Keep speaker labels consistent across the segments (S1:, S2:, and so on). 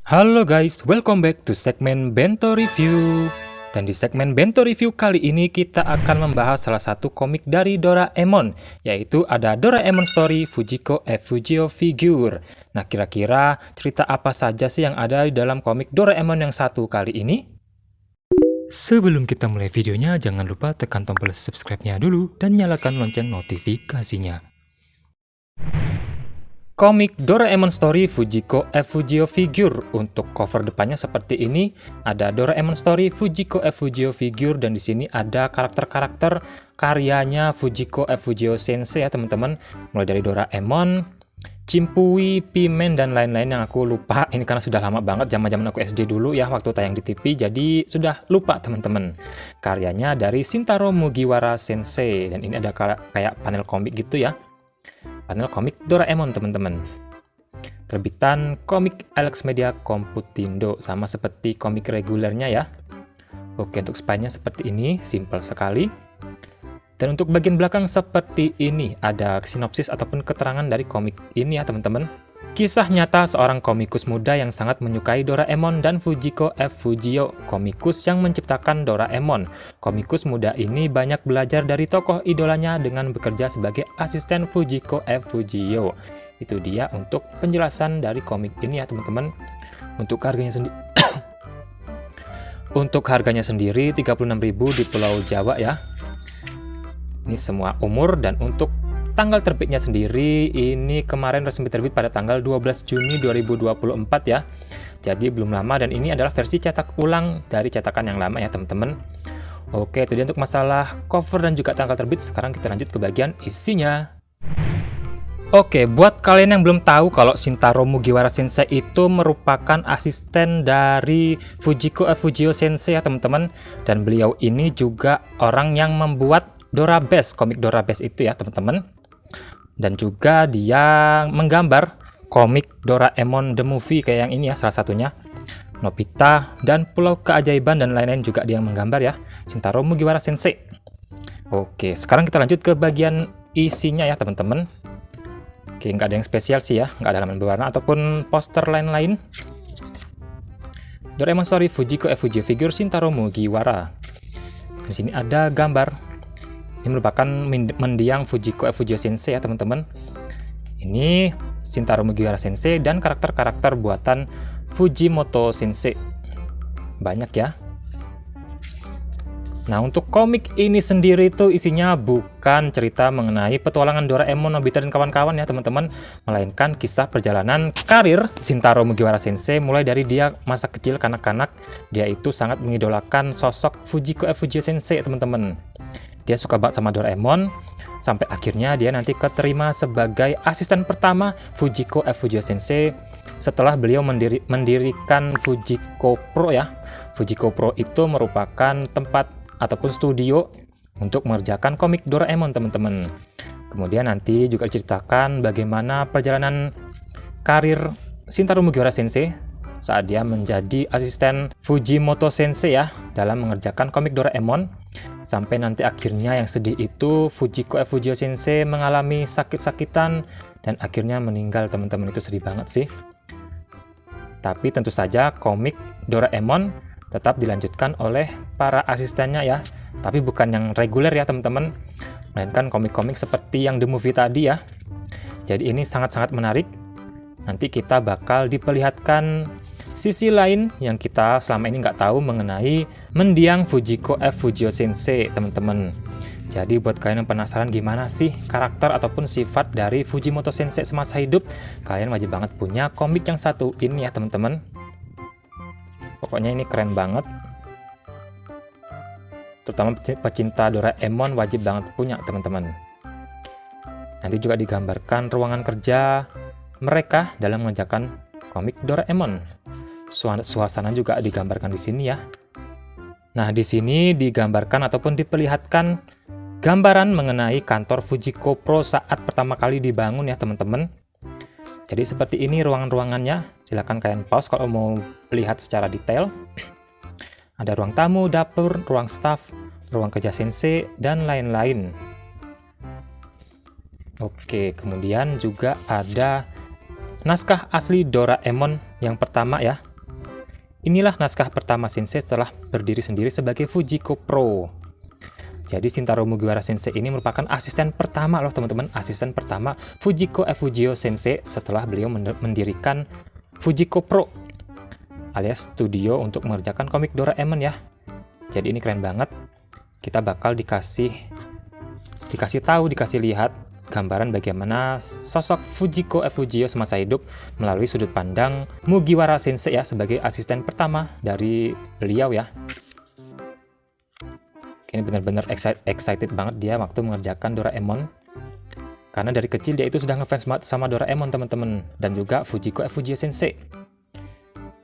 S1: Halo guys, welcome back to segmen Bento Review. Dan di segmen Bento Review kali ini kita akan membahas salah satu komik dari Doraemon, yaitu ada Doraemon Story Fujiko F Fujio Figure. Nah, kira-kira cerita apa saja sih yang ada di dalam komik Doraemon yang satu kali ini? Sebelum kita mulai videonya, jangan lupa tekan tombol subscribe-nya dulu dan nyalakan lonceng notifikasinya. Komik Doraemon Story Fujiko F Fujio Figure. Untuk cover depannya seperti ini, ada Doraemon Story Fujiko F Fujio Figure, dan di sini ada karakter-karakter karyanya Fujiko F Fujio Sensei ya teman-teman. Mulai dari Doraemon, Chimpui, P-Man, dan lain-lain yang aku lupa. Ini karena sudah lama banget, zaman-zaman aku SD dulu ya, waktu tayang di TV, jadi sudah lupa teman-teman. Karyanya dari Shintaro Mugiwara Sensei, dan ini ada kayak panel komik gitu ya. Panel komik Doraemon teman-teman. Terbitan komik Alex Media Computindo, sama seperti komik regulernya ya. Oke, untuk spine-nya seperti ini, simple sekali. Dan untuk bagian belakang seperti ini, ada sinopsis ataupun keterangan dari komik ini ya teman-teman. Kisah nyata seorang komikus muda yang sangat menyukai Doraemon dan Fujiko F Fujio, komikus yang menciptakan Doraemon. Komikus muda ini banyak belajar dari tokoh idolanya dengan bekerja sebagai asisten Fujiko F Fujio. Itu dia untuk penjelasan dari komik ini ya teman-teman. Untuk harganya sendiri untuk harganya sendiri 36.000 di Pulau Jawa ya. Ini semua umur, dan untuk tanggal terbitnya sendiri ini kemarin resmi terbit pada tanggal 12 Juni 2024 ya. Jadi belum lama, dan ini adalah versi cetak ulang dari cetakan yang lama ya teman-teman. Oke, itu dia untuk masalah cover dan juga tanggal terbit. Sekarang kita lanjut ke bagian isinya. Oke, buat kalian yang belum tahu kalau Shintaro Mugiwara Sensei itu merupakan asisten dari Fujiko F Fujio Sensei ya teman-teman. Dan beliau ini juga orang yang membuat Dorabest, komik Dorabest itu ya teman-teman. Dan juga dia menggambar komik Doraemon The Movie kayak yang ini ya, salah satunya Nobita dan Pulau Keajaiban dan lain-lain juga dia menggambar ya, Shintaro Mugiwara Sensei. Oke, sekarang kita lanjut ke bagian isinya ya teman-teman. Oke, nggak ada yang spesial sih ya, nggak ada halaman berwarna ataupun poster lain-lain. Doraemon Story Fujiko F Fujio Figure Shintaro Mugiwara. Di sini ada gambar. Ini merupakan mendiang Fujiko F Fujio Sensei ya teman-teman. Ini Shintaro Mugiwara Sensei dan karakter-karakter buatan Fujimoto Sensei. Banyak ya. Nah, untuk komik ini sendiri itu isinya bukan cerita mengenai petualangan Doraemon, Nobita, dan kawan-kawan ya teman-teman, melainkan kisah perjalanan karir Shintaro Mugiwara Sensei mulai dari dia masa kecil kanak-kanak. Dia itu sangat mengidolakan sosok Fujiko F Fujio Sensei teman-teman. Dia suka banget sama Doraemon, sampai akhirnya dia nanti keterima sebagai asisten pertama Fujiko F Fujio Sensei setelah beliau mendirikan Fujiko Pro ya. Fujiko Pro itu merupakan tempat ataupun studio untuk mengerjakan komik Doraemon teman-teman. Kemudian nanti juga diceritakan bagaimana perjalanan karir Shintaro Mugiwara Sensei saat dia menjadi asisten Fujimoto Sensei ya dalam mengerjakan komik Doraemon, sampai nanti akhirnya yang sedih itu Fujiko F Fujio Sensei mengalami sakit-sakitan dan akhirnya meninggal teman-teman. Itu sedih banget sih. Tapi tentu saja komik Doraemon tetap dilanjutkan oleh para asistennya ya, tapi bukan yang reguler ya teman-teman, melainkan komik-komik seperti yang The Movie tadi ya. Jadi ini sangat-sangat menarik. Nanti kita bakal diperlihatkan sisi lain yang kita selama ini nggak tahu mengenai mendiang Fujiko F Fujio Sensei teman-teman. Jadi buat kalian yang penasaran gimana sih karakter ataupun sifat dari Fujimoto Sensei semasa hidup, kalian wajib banget punya komik yang satu ini ya teman-teman. Pokoknya ini keren banget. Terutama pecinta Doraemon wajib banget punya teman-teman. Nanti juga digambarkan ruangan kerja mereka dalam mengerjakan komik Doraemon. Suasana juga digambarkan di sini ya. Nah, di sini digambarkan ataupun diperlihatkan gambaran mengenai kantor Fujiko Pro saat pertama kali dibangun ya teman-teman. Jadi seperti ini ruangan-ruangannya. Silahkan kalian pause kalau mau lihat secara detail. Ada ruang tamu, dapur, ruang staff, ruang kerja sensei, dan lain-lain. Oke, kemudian juga ada naskah asli Doraemon yang pertama ya. Inilah naskah pertama Sensei setelah berdiri sendiri sebagai Fujiko Pro. Jadi Shintaro Mugiwara Sensei ini merupakan asisten pertama loh teman-teman, asisten pertama Fujiko Fujio Sensei setelah beliau mendirikan Fujiko Pro, alias studio untuk mengerjakan komik Doraemon ya. Jadi ini keren banget. Kita bakal dikasih lihat gambaran bagaimana sosok Fujiko Fujio semasa hidup melalui sudut pandang Mugiwara Sensei ya, sebagai asisten pertama dari beliau ya. Ini benar-benar excited banget dia waktu mengerjakan Doraemon. Karena dari kecil dia itu sudah ngefans banget sama Doraemon teman-teman, dan juga Fujiko Fujio Sensei.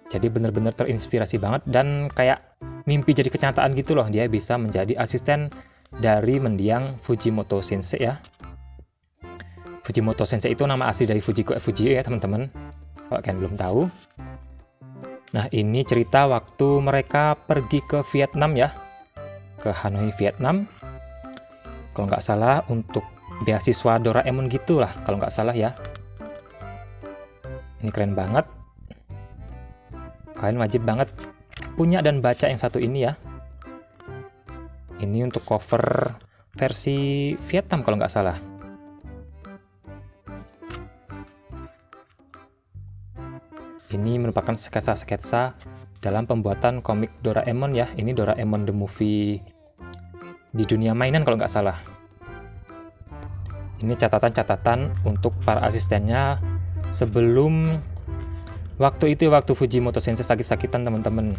S1: Jadi benar-benar terinspirasi banget dan kayak mimpi jadi kenyataan gitu loh, dia bisa menjadi asisten dari mendiang Fujimoto Sensei ya. Fujimoto Sensei itu nama asli dari Fujiko Fujio ya teman-teman, kalau kalian belum tahu. Nah ini cerita waktu mereka pergi ke Vietnam ya, ke Hanoi Vietnam, kalau nggak salah untuk beasiswa Doraemon gitulah kalau nggak salah ya. Ini keren banget, kalian wajib banget punya dan baca yang satu ini ya. Ini untuk cover versi Vietnam kalau nggak salah. Ini merupakan sketsa-sketsa dalam pembuatan komik Doraemon ya. Ini Doraemon the Movie di dunia mainan kalau nggak salah. Ini catatan-catatan untuk para asistennya sebelum waktu Fujimoto Sensei sakit-sakitan teman-teman.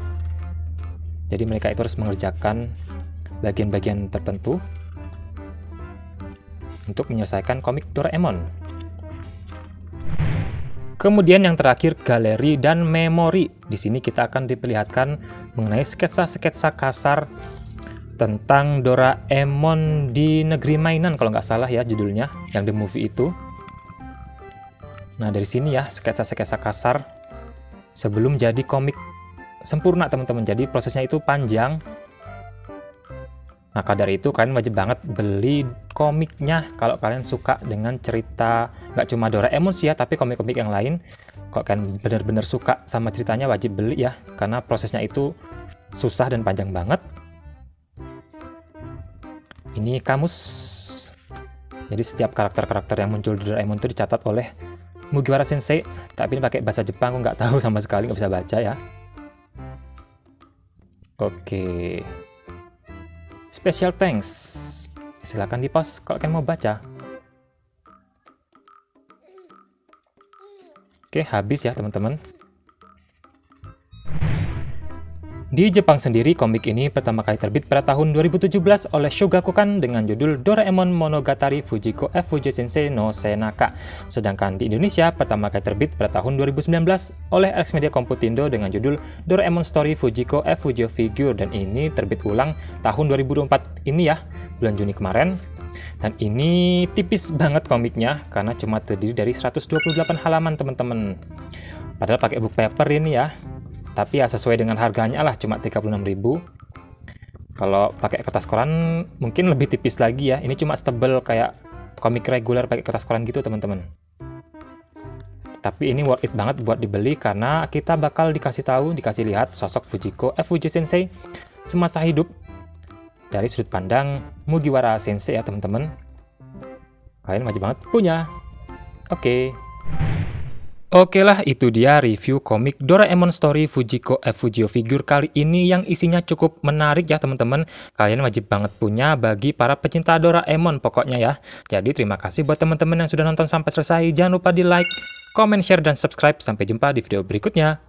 S1: Jadi mereka itu harus mengerjakan bagian-bagian tertentu untuk menyelesaikan komik Doraemon. Kemudian yang terakhir, galeri dan memori. Di sini kita akan diperlihatkan mengenai sketsa-sketsa kasar tentang Doraemon di negeri mainan kalau nggak salah ya judulnya, yang the movie itu. Nah dari sini ya sketsa-sketsa kasar sebelum jadi komik sempurna teman-teman. Jadi prosesnya itu panjang. Maka dari itu kalian wajib banget beli komiknya kalau kalian suka dengan cerita nggak cuma Doraemon sih ya, tapi komik-komik yang lain. Kalau kalian benar-benar suka sama ceritanya wajib beli ya, karena prosesnya itu susah dan panjang banget. Ini kamus. Jadi setiap karakter-karakter yang muncul di Doraemon itu dicatat oleh Mugiwara Sensei, tapi ini pakai bahasa Jepang, aku nggak tahu sama sekali, nggak bisa baca ya. Oke. Special thanks. Silahkan di pause kalau kalian mau baca. Oke, habis ya teman-teman. Di Jepang sendiri, komik ini pertama kali terbit pada tahun 2017 oleh Shogakukan dengan judul Doraemon Monogatari Fujiko Fujio Sensei no Senaka. Sedangkan di Indonesia, pertama kali terbit pada tahun 2019 oleh Elexmedia Computindo dengan judul Doraemon Story Fujiko Fujio Figure. Dan ini terbit ulang tahun 2024 ini ya, bulan Juni kemarin. Dan ini tipis banget komiknya, karena cuma terdiri dari 128 halaman teman-teman. Padahal pakai book paper ini ya. Tapi ya sesuai dengan harganya lah, cuma 36.000. Kalau pakai kertas koran mungkin lebih tipis lagi ya. Ini cuma setebel kayak komik reguler pakai kertas koran gitu teman-teman. Tapi ini worth it banget buat dibeli karena kita bakal dikasih lihat sosok Fujiko Fujio Sensei semasa hidup dari sudut pandang Mugiwara Sensei ya teman-teman. Kalian wajib banget punya. Oke lah, itu dia review komik Doraemon Story Fujiko Fujio Figure kali ini yang isinya cukup menarik ya teman-teman. Kalian wajib banget punya bagi para pecinta Doraemon pokoknya ya. Jadi terima kasih buat teman-teman yang sudah nonton sampai selesai. Jangan lupa di like, comment, share, dan subscribe. Sampai jumpa di video berikutnya.